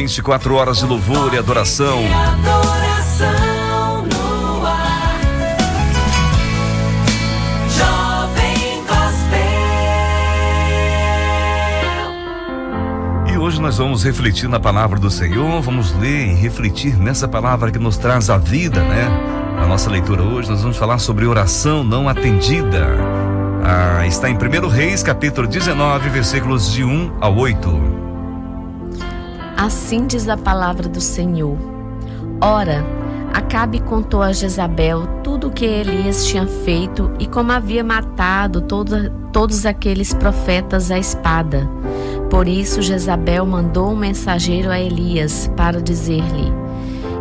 24 horas de louvor e adoração. No ar. Jovem Gospel. E hoje nós vamos refletir na palavra do Senhor, vamos ler e refletir nessa palavra que nos traz a vida, né? Na nossa leitura hoje nós vamos falar sobre oração não atendida. Está em 1 Reis, capítulo 19, versículos de 1 a 8. Assim diz a palavra do Senhor. Ora, Acabe contou a Jezabel tudo o que Elias tinha feito e como havia matado todos aqueles profetas à espada. Por isso Jezabel mandou um mensageiro a Elias para dizer-lhe: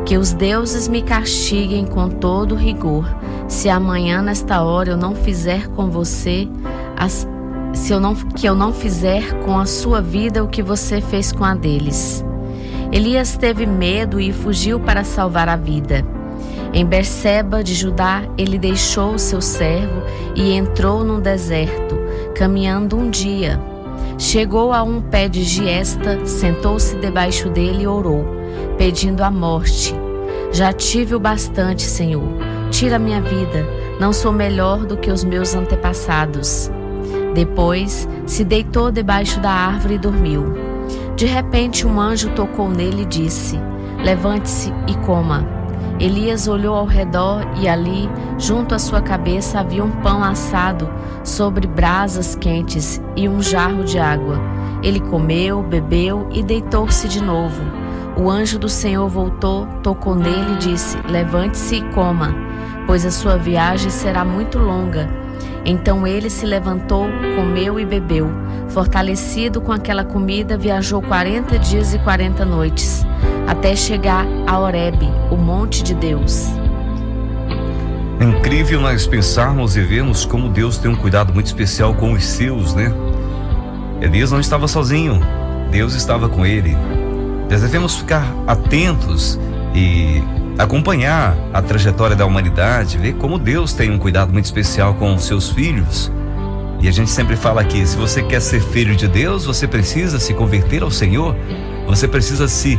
que os deuses me castiguem com todo rigor, se amanhã nesta hora eu não fizer com você, que eu não fizer com a sua vida o que você fez com a deles. Elias teve medo e fugiu para salvar a vida. Em Berseba de Judá, ele deixou o seu servo e entrou num deserto, caminhando um dia. Chegou a um pé de giesta, sentou-se debaixo dele e orou, pedindo a morte. Já tive o bastante, Senhor. Tira minha vida. Não sou melhor do que os meus antepassados. Depois, se deitou debaixo da árvore e dormiu. De repente, um anjo tocou nele e disse: levante-se e coma. Elias olhou ao redor e ali, junto à sua cabeça, havia um pão assado sobre brasas quentes e um jarro de água. Ele comeu, bebeu e deitou-se de novo. O anjo do Senhor voltou, tocou nele e disse: levante-se e coma, pois a sua viagem será muito longa. Então ele se levantou, comeu e bebeu. Fortalecido com aquela comida, viajou 40 dias e 40 noites, até chegar a Horebe, o monte de Deus. É incrível nós pensarmos e vermos como Deus tem um cuidado muito especial com os seus, né? Elias não estava sozinho, Deus estava com ele. Nós devemos ficar atentos e acompanhar a trajetória da humanidade, ver como Deus tem um cuidado muito especial com os seus filhos. E a gente sempre fala aqui, se você quer ser filho de Deus, você precisa se converter ao Senhor, você precisa se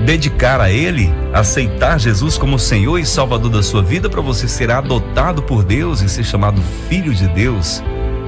dedicar a Ele, aceitar Jesus como Senhor e Salvador da sua vida, para você ser adotado por Deus e ser chamado filho de Deus,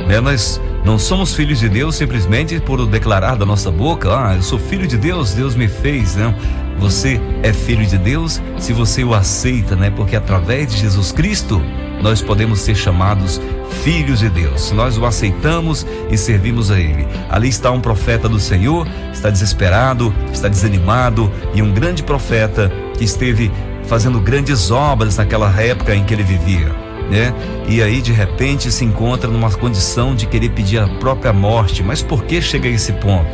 né? Nós não somos filhos de Deus simplesmente por declarar da nossa boca: eu sou filho de Deus, Deus me fez, né? Você é filho de Deus se você o aceita, né? Porque através de Jesus Cristo nós podemos ser chamados filhos de Deus. Nós o aceitamos e servimos a Ele. Ali está um profeta do Senhor, está desesperado, está desanimado, e um grande profeta que esteve fazendo grandes obras naquela época em que ele vivia, né? E aí de repente se encontra numa condição de querer pedir a própria morte. Mas por que chega a esse ponto?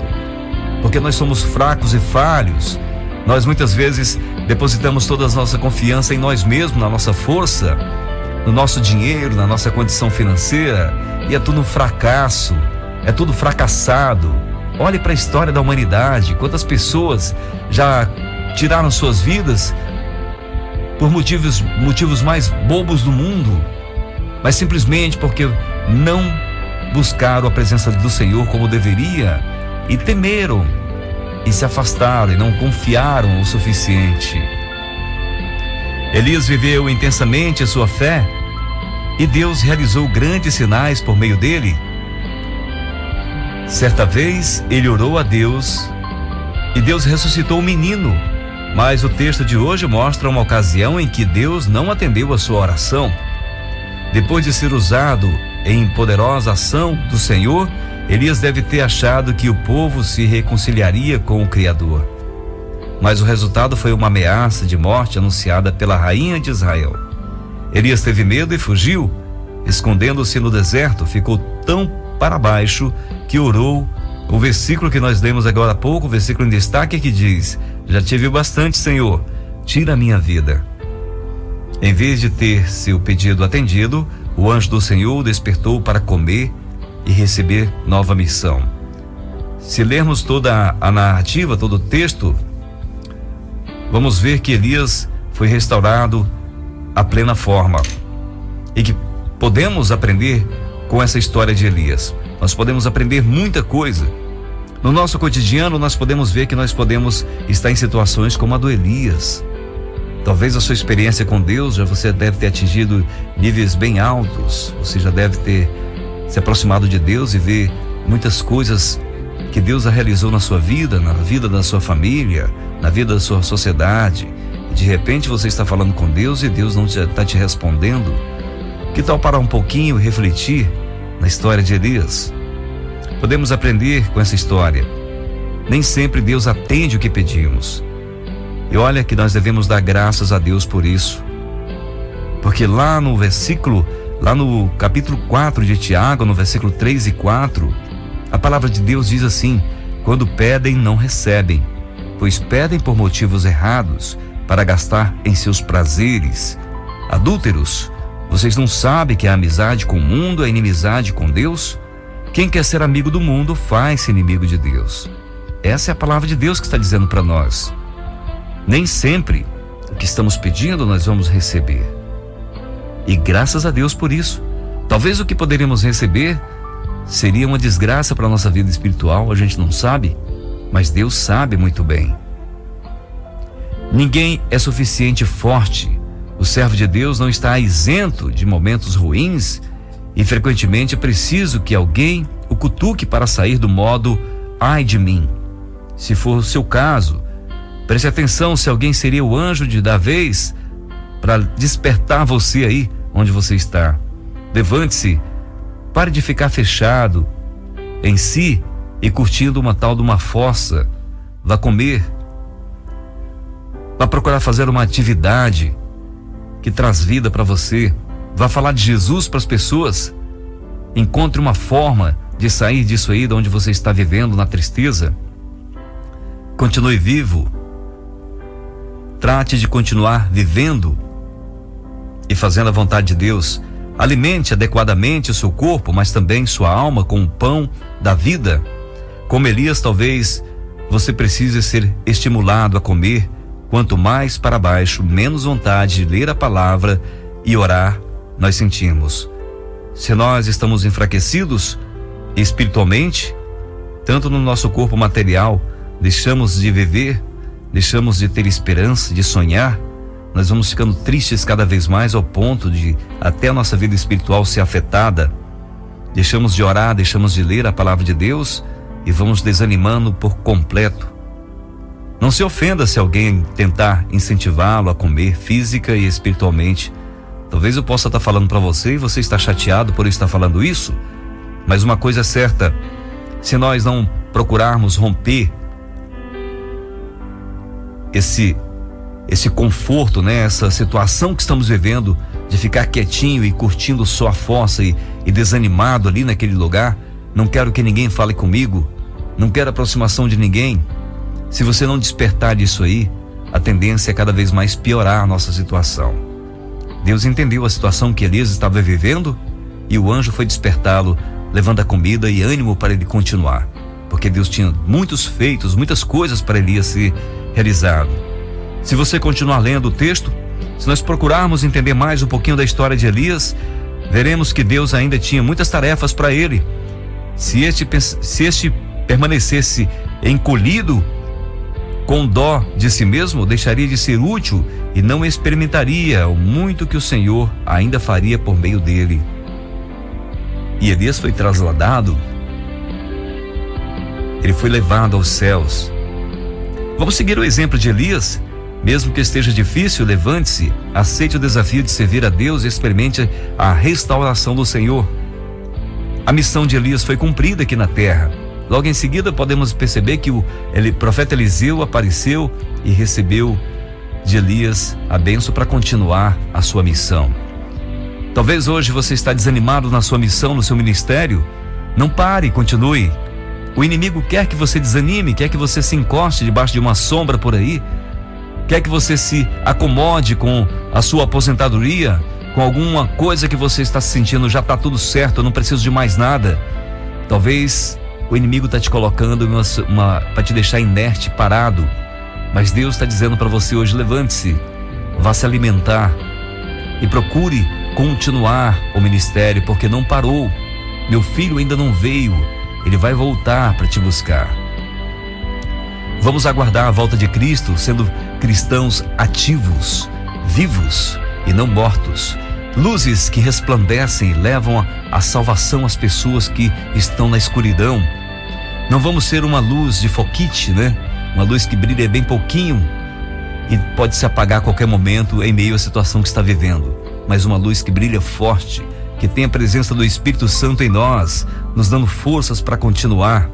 Porque nós somos fracos e falhos. Nós muitas vezes depositamos toda a nossa confiança em nós mesmos, na nossa força, no nosso dinheiro, na nossa condição financeira, e é tudo um fracasso, é tudo fracassado. Olhe para a história da humanidade, quantas pessoas já tiraram suas vidas por motivos mais bobos do mundo, mas simplesmente porque não buscaram a presença do Senhor como deveria, e temeram, e se afastaram, e não confiaram o suficiente. Elias viveu intensamente a sua fé, e Deus realizou grandes sinais por meio dele. Certa vez ele orou a Deus e Deus ressuscitou o menino, mas o texto de hoje mostra uma ocasião em que Deus não atendeu a sua oração. Depois de ser usado em poderosa ação do Senhor, Elias deve ter achado que o povo se reconciliaria com o Criador. Mas o resultado foi uma ameaça de morte anunciada pela rainha de Israel. Elias teve medo e fugiu, escondendo-se no deserto. Ficou tão para baixo que orou o versículo que nós lemos agora há pouco, o versículo em destaque, que diz: já tive bastante, Senhor, tira a minha vida. Em vez de ter seu pedido atendido, o anjo do Senhor o despertou para comer e receber nova missão. Se lermos toda a narrativa, todo o texto, vamos ver que Elias foi restaurado à plena forma, e que podemos aprender com essa história de Elias. Nós podemos aprender muita coisa. No nosso cotidiano, nós podemos ver que nós podemos estar em situações como a do Elias. Talvez a sua experiência com Deus, você deve ter atingido níveis bem altos. Você já deve ter se aproximado de Deus e ver muitas coisas que Deus realizou na sua vida, na vida da sua família, na vida da sua sociedade. E de repente você está falando com Deus e Deus não está te respondendo. Que tal parar um pouquinho e refletir na história de Elias? Podemos aprender com essa história. Nem sempre Deus atende o que pedimos. E olha que nós devemos dar graças a Deus por isso. Porque lá no capítulo 4 de Tiago, no versículo 3 e 4, a palavra de Deus diz assim: quando pedem, não recebem, pois pedem por motivos errados, para gastar em seus prazeres. Adúlteros, vocês não sabem que a amizade com o mundo é inimizade com Deus? Quem quer ser amigo do mundo faz-se inimigo de Deus. Essa é a palavra de Deus que está dizendo para nós. Nem sempre o que estamos pedindo nós vamos receber. E graças a Deus por isso. Talvez o que poderíamos receber seria uma desgraça para a nossa vida espiritual, a gente não sabe, mas Deus sabe muito bem. Ninguém é suficiente forte. O servo de Deus não está isento de momentos ruins e frequentemente é preciso que alguém o cutuque para sair do modo ai de mim. Se for o seu caso, preste atenção se alguém seria o anjo da vez para despertar você aí onde você está. Levante-se, pare de ficar fechado em si e curtindo uma tal de uma fossa. Vá comer, vá procurar fazer uma atividade que traz vida para você. Vá falar de Jesus para as pessoas. Encontre uma forma de sair disso aí de onde você está vivendo, na tristeza. Continue vivo. Trate de continuar vivendo e fazendo a vontade de Deus. Alimente adequadamente o seu corpo, mas também sua alma com o pão da vida. Como Elias, talvez você precise ser estimulado a comer. Quanto mais para baixo, menos vontade de ler a palavra e orar nós sentimos. Se nós estamos enfraquecidos espiritualmente, tanto no nosso corpo material, deixamos de viver, deixamos de ter esperança, de sonhar, nós vamos ficando tristes cada vez mais ao ponto de até a nossa vida espiritual ser afetada. Deixamos de orar, deixamos de ler a palavra de Deus e vamos desanimando por completo. Não se ofenda se alguém tentar incentivá-lo a comer física e espiritualmente. Talvez eu possa estar falando para você e você está chateado por eu estar falando isso, mas uma coisa é certa: se nós não procurarmos romper esse conforto, né? Essa situação que estamos vivendo de ficar quietinho e curtindo só a fossa e desanimado ali naquele lugar, não quero que ninguém fale comigo, não quero aproximação de ninguém. Se você não despertar disso aí, a tendência é cada vez mais piorar a nossa situação. Deus entendeu a situação que Elias estava vivendo e o anjo foi despertá-lo, levando a comida e ânimo para ele continuar, porque Deus tinha muitos feitos, muitas coisas para Elias ser realizado. Se você continuar lendo o texto, se nós procurarmos entender mais um pouquinho da história de Elias, veremos que Deus ainda tinha muitas tarefas para ele. Se este permanecesse encolhido, com dó de si mesmo, deixaria de ser útil e não experimentaria o muito que o Senhor ainda faria por meio dele. E Elias foi trasladado, ele foi levado aos céus. Vamos seguir o exemplo de Elias. Mesmo que esteja difícil, levante-se, aceite o desafio de servir a Deus e experimente a restauração do Senhor. A missão de Elias foi cumprida aqui na terra. Logo em seguida podemos perceber que o profeta Eliseu apareceu e recebeu de Elias a bênção para continuar a sua missão. Talvez hoje você está desanimado na sua missão, no seu ministério. Não pare, continue. O inimigo quer que você desanime, quer que você se encoste debaixo de uma sombra por aí, quer que você se acomode com a sua aposentadoria, com alguma coisa que você está se sentindo, já está tudo certo, eu não preciso de mais nada. Talvez o inimigo está te colocando para te deixar inerte, parado. Mas Deus está dizendo para você hoje: levante-se, vá se alimentar e procure continuar o ministério, porque não parou. Meu filho ainda não veio, ele vai voltar para te buscar. Vamos aguardar a volta de Cristo sendo cristãos ativos, vivos e não mortos. Luzes que resplandecem e levam a salvação às pessoas que estão na escuridão. Não vamos ser uma luz de foguete, né? Uma luz que brilha bem pouquinho e pode se apagar a qualquer momento em meio à situação que está vivendo. Mas uma luz que brilha forte, que tem a presença do Espírito Santo em nós, nos dando forças para continuar.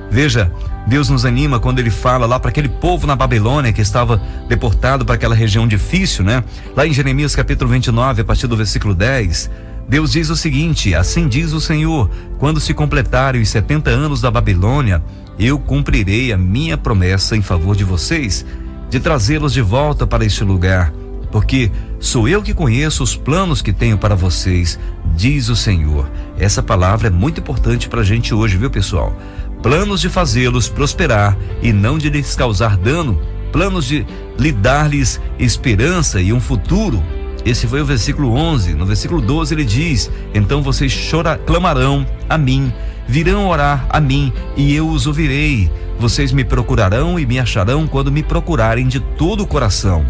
Veja, Deus nos anima quando Ele fala lá para aquele povo na Babilônia que estava deportado para aquela região difícil, né? Lá em Jeremias capítulo 29, a partir do versículo 10, Deus diz o seguinte: assim diz o Senhor, quando se completarem os 70 anos da Babilônia, eu cumprirei a minha promessa em favor de vocês, de trazê-los de volta para este lugar, porque sou eu que conheço os planos que tenho para vocês, diz o Senhor. Essa palavra é muito importante para a gente hoje, viu, pessoal? Planos de fazê-los prosperar e não de lhes causar dano, planos de lhe dar-lhes esperança e um futuro. Esse foi o versículo 11. No versículo 12 ele diz: então vocês clamarão a mim, virão orar a mim e eu os ouvirei. Vocês me procurarão e me acharão quando me procurarem de todo o coração.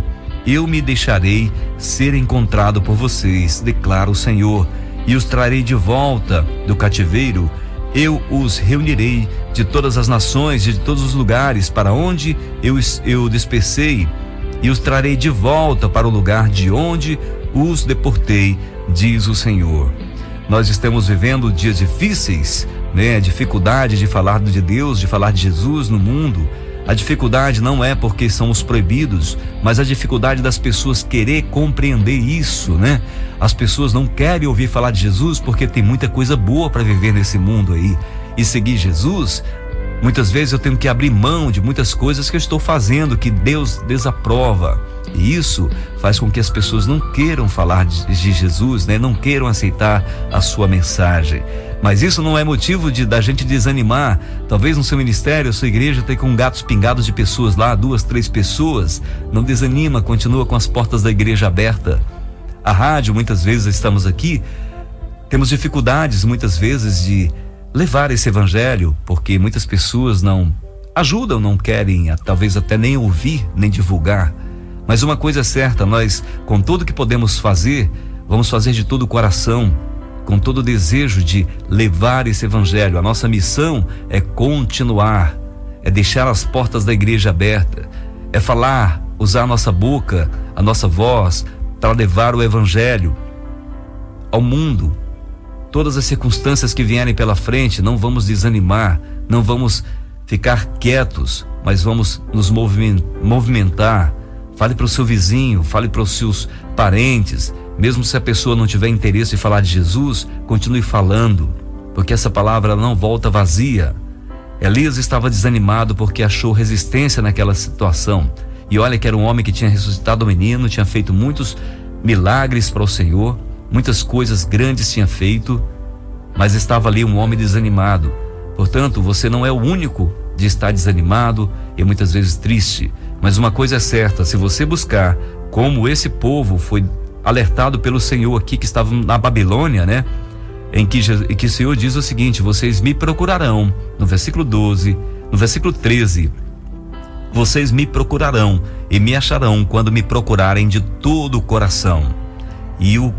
Eu me deixarei ser encontrado por vocês, declara o Senhor, e os trarei de volta do cativeiro. Eu os reunirei de todas as nações e de todos os lugares para onde eu dispersei, e os trarei de volta para o lugar de onde os deportei, diz o Senhor. Nós estamos vivendo dias difíceis, né? A dificuldade de falar de Deus, de falar de Jesus no mundo. A dificuldade não é porque somos proibidos, mas a dificuldade das pessoas querer compreender isso, né? As pessoas não querem ouvir falar de Jesus porque tem muita coisa boa para viver nesse mundo aí. E seguir Jesus, muitas vezes eu tenho que abrir mão de muitas coisas que eu estou fazendo, que Deus desaprova. E isso faz com que as pessoas não queiram falar de Jesus, né? Não queiram aceitar a sua mensagem. Mas isso não é motivo da gente desanimar. Talvez no seu ministério, a sua igreja tenha com gatos pingados de pessoas lá, 2, 3 pessoas. Não desanima, continua com as portas da igreja abertas. A rádio, muitas vezes estamos aqui, temos dificuldades muitas vezes de levar esse evangelho, porque muitas pessoas não ajudam, não querem, talvez até nem ouvir, nem divulgar. Mas uma coisa é certa, nós, com tudo que podemos fazer, vamos fazer de todo o coração, com todo o desejo de levar esse evangelho. A nossa missão é continuar, é deixar as portas da igreja abertas, é falar, usar a nossa boca, a nossa voz, para levar o evangelho ao mundo. Todas as circunstâncias que vierem pela frente, não vamos desanimar, não vamos ficar quietos, mas vamos nos movimentar. Fale para o seu vizinho, fale para os seus parentes. Mesmo se a pessoa não tiver interesse em falar de Jesus, continue falando, porque essa palavra não volta vazia. Elias estava desanimado porque achou resistência naquela situação. E olha que era um homem que tinha ressuscitado o menino, tinha feito muitos milagres para o Senhor, muitas coisas grandes tinha feito, mas estava ali um homem desanimado. Portanto, você não é o único de estar desanimado e muitas vezes triste. Mas uma coisa é certa, se você buscar, como esse povo foi alertado pelo Senhor aqui, que estava na Babilônia, né? Em que o Senhor diz o seguinte: vocês me procurarão, no versículo 12, no versículo 13, vocês me procurarão e me acharão quando me procurarem de todo o coração. E o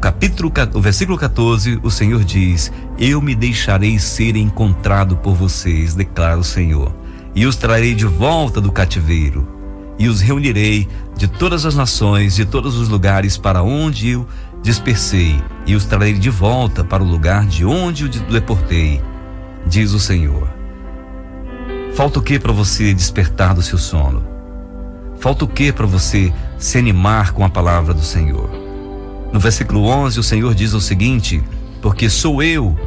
versículo 14, o Senhor diz: eu me deixarei ser encontrado por vocês, declara o Senhor, e os trarei de volta do cativeiro, e os reunirei de todas as nações, de todos os lugares para onde eu dispersei, e os trarei de volta para o lugar de onde eu deportei, diz o Senhor. Falta o que para você despertar do seu sono? Falta o que para você se animar com a palavra do Senhor? No versículo 11, o Senhor diz o seguinte: porque sou eu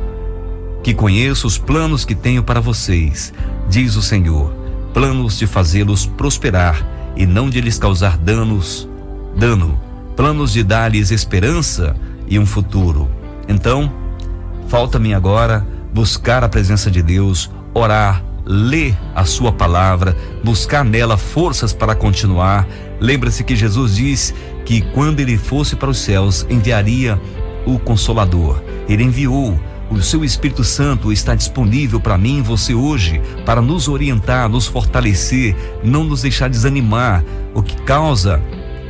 que conheço os planos que tenho para vocês, diz o Senhor, planos de fazê-los prosperar e não de lhes causar dano, planos de dar-lhes esperança e um futuro. Então, falta-me agora buscar a presença de Deus, orar, ler a sua palavra, buscar nela forças para continuar. Lembra-se que Jesus diz que quando ele fosse para os céus, enviaria o Consolador. Ele enviou O seu Espírito Santo está disponível para mim e você hoje, para nos orientar, nos fortalecer, não nos deixar desanimar. O que causa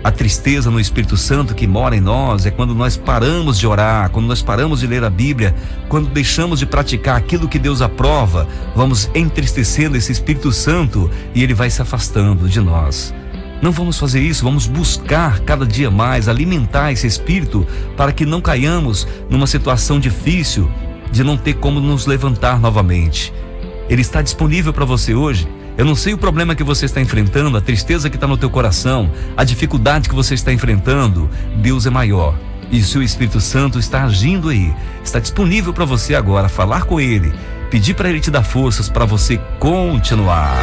a tristeza no Espírito Santo que mora em nós é quando nós paramos de orar, quando nós paramos de ler a Bíblia, quando deixamos de praticar aquilo que Deus aprova, vamos entristecendo esse Espírito Santo e ele vai se afastando de nós. Não vamos fazer isso, vamos buscar cada dia mais alimentar esse Espírito para que não caiamos numa situação difícil de não ter como nos levantar novamente. Ele está disponível para você hoje. Eu não sei o problema que você está enfrentando, a tristeza que está no teu coração, a dificuldade que você está enfrentando. Deus é maior e o seu Espírito Santo está agindo aí. Está disponível para você agora falar com Ele, pedir para Ele te dar forças para você continuar.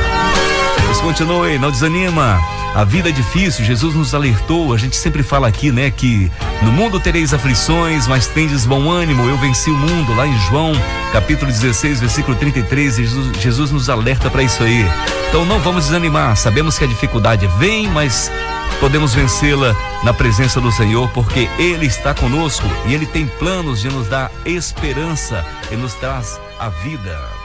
Mas continue, não desanima. A vida é difícil, Jesus nos alertou. A gente sempre fala aqui, né, que no mundo tereis aflições, mas tendes bom ânimo, eu venci o mundo. Lá em João, capítulo 16, versículo 33, Jesus nos alerta para isso aí. Então não vamos desanimar, sabemos que a dificuldade vem, mas podemos vencê-la na presença do Senhor, porque Ele está conosco e Ele tem planos de nos dar esperança e nos traz a vida.